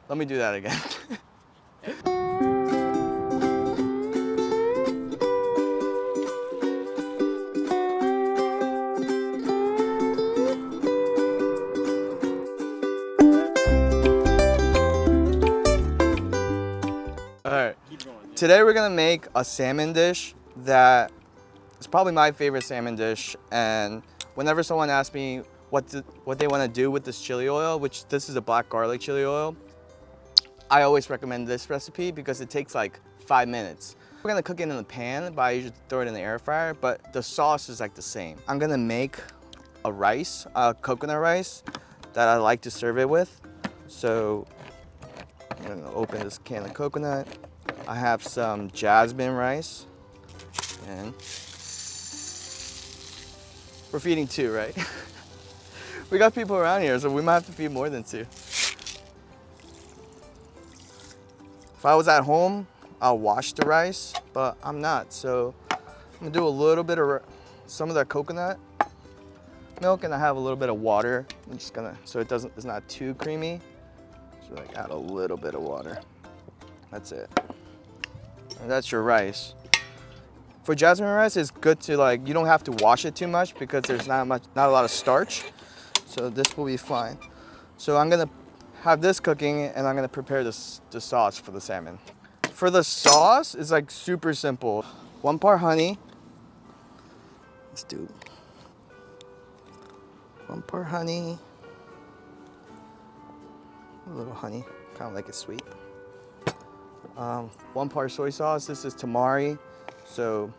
Let me do that again. All right. Today we're gonna make a salmon dish that is probably my favorite salmon dish. And whenever someone asks me what they want to do with this chili oil, which this is a black garlic chili oil, I always recommend this recipe because it takes like 5 minutes. We're gonna cook it in the pan, but I usually throw it in the air fryer, but the sauce is like the same. I'm gonna make a rice, coconut rice, that I like to serve it with. So I'm gonna open this can of coconut. I have some jasmine rice, and we're feeding 2, right? We got people around here, so we might have to feed more than 2. If I was at home, I'll wash the rice, but I'm not. So I'm gonna do a little bit of some of that coconut milk, and I have a little bit of water. I'm just gonna, so it's not too creamy. So like add a little bit of water. That's it. And that's your rice. For jasmine rice, it's good to like, you don't have to wash it too much because there's not a lot of starch. So this will be fine. So I'm gonna have this cooking, and I'm gonna prepare the sauce for the salmon. For the sauce, it's like super simple. 1 part honey. Let's do 1 part honey. A little honey, kind of like it sweet. 1 part soy sauce. This is tamari, so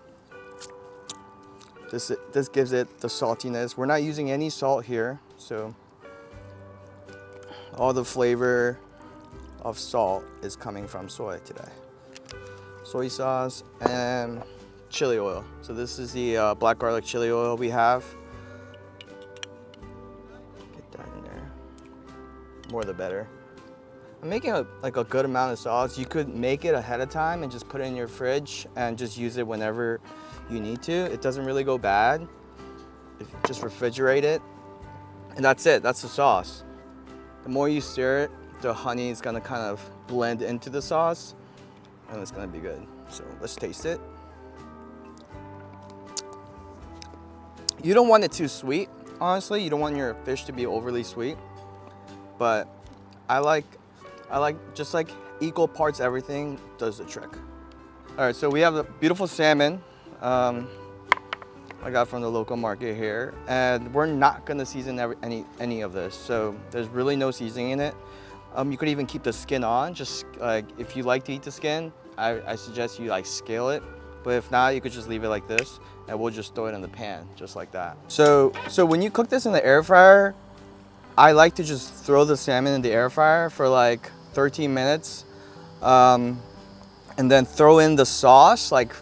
this gives it the saltiness. We're not using any salt here, so all the flavor of salt is coming from soy today. Soy sauce and chili oil. So this is the black garlic chili oil we have. Get that in there. More the better. I'm making a good amount of sauce. You could make it ahead of time and just put it in your fridge and just use it whenever you need to. It doesn't really go bad. Just refrigerate it, and that's it. That's the sauce. The more you stir it, the honey is gonna kind of blend into the sauce, and it's gonna be good. So let's taste it. You don't want it too sweet, honestly. You don't want your fish to be overly sweet, but I like just like equal parts everything does the trick. All right, so we have the beautiful salmon I got from the local market here, and we're not gonna season any of this. So there's really no seasoning in it. You could even keep the skin on, just like if you like to eat the skin, I suggest you like scale it. But if not, you could just leave it like this, and we'll just throw it in the pan, just like that. So when you cook this in the air fryer, I like to just throw the salmon in the air fryer for like 13 minutes, and then throw in the sauce like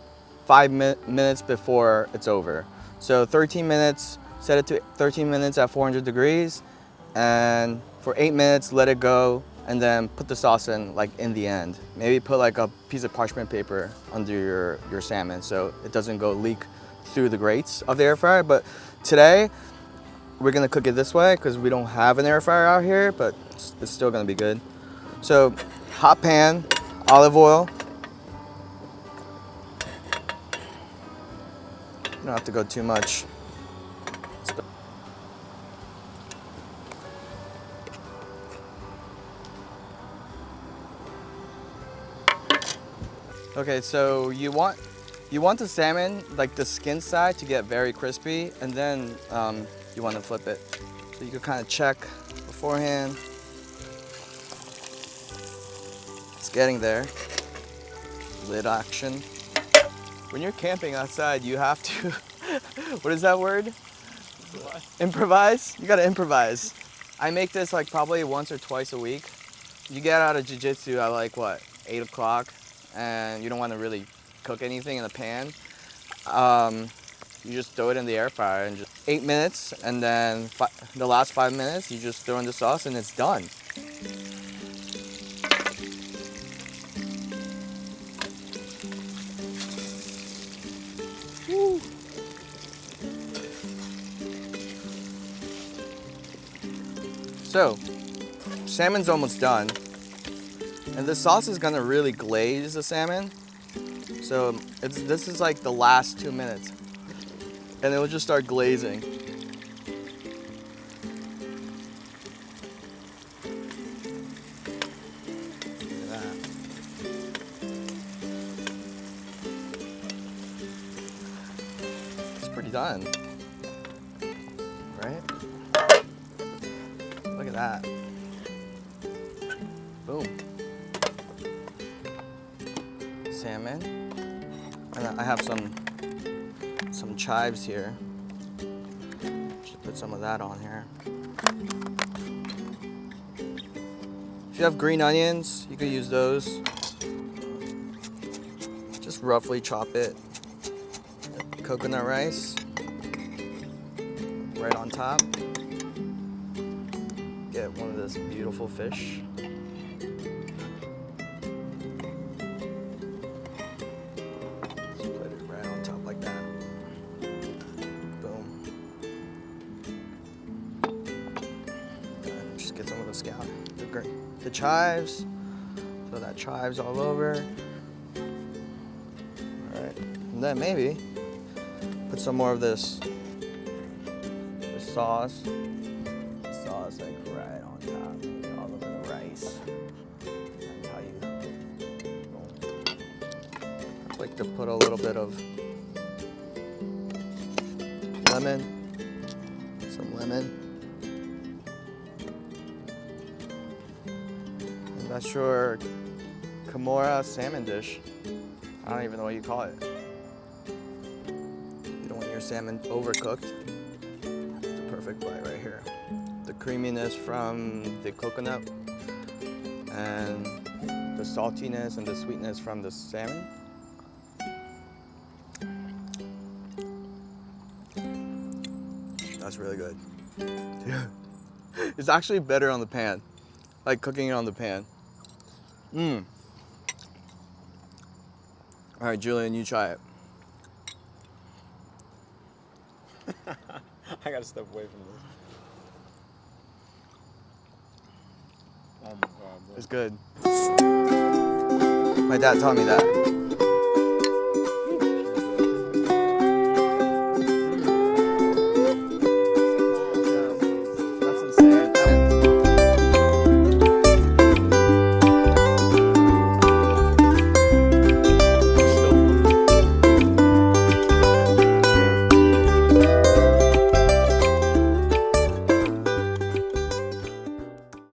5 minutes before it's over. So 13 minutes, set it to 13 minutes at 400 degrees, and for 8 minutes, let it go, and then put the sauce in like in the end. Maybe put like a piece of parchment paper under your salmon so it doesn't go leak through the grates of the air fryer. But today, we're gonna cook it this way because we don't have an air fryer out here, but it's still gonna be good. So, hot pan, olive oil. You don't have to go too much. Okay, so you want the salmon, like the skin side, to get very crispy, and then you want to flip it. So you can kind of check beforehand. It's getting there. Lid action. When you're camping outside, you have to, what is that word? Improvise? You gotta improvise. I make this like probably once or twice a week. You get out of jiu-jitsu at like what, 8 o'clock, and you don't want to really cook anything in the pan. You just throw it in the air fryer and just 8 minutes, and then the last 5 minutes you just throw in the sauce and it's done. Woo. So, salmon's almost done. And this sauce is gonna really glaze the salmon. So this is like the last 2 minutes. And it will just start glazing. Look at that. It's pretty done. Right? Look at that. Boom. Salmon. And I have some chives here. Just put some of that on here. If you have green onions, you could use those. Just roughly chop it. Coconut rice right on top. Get one of this beautiful fish. Just put it right on top like that. Boom. And just get some of the scallop. The chives. Throw that chives all over. All right. And then maybe put some more of this sauce. Sauce like right on top, maybe all over the rice. That's how you. I like to put a little bit of lemon, some lemon. And that's your Kimura salmon dish. I don't even know what you call it. You don't want your salmon overcooked. It's the perfect bite right here. The creaminess from the coconut and the saltiness and the sweetness from the salmon. That's really good. It's actually better on the pan, like cooking it on the pan. Mmm. All right, Julian, you try it. I gotta step away from this. Oh my God, bro. It's good. My dad taught me that.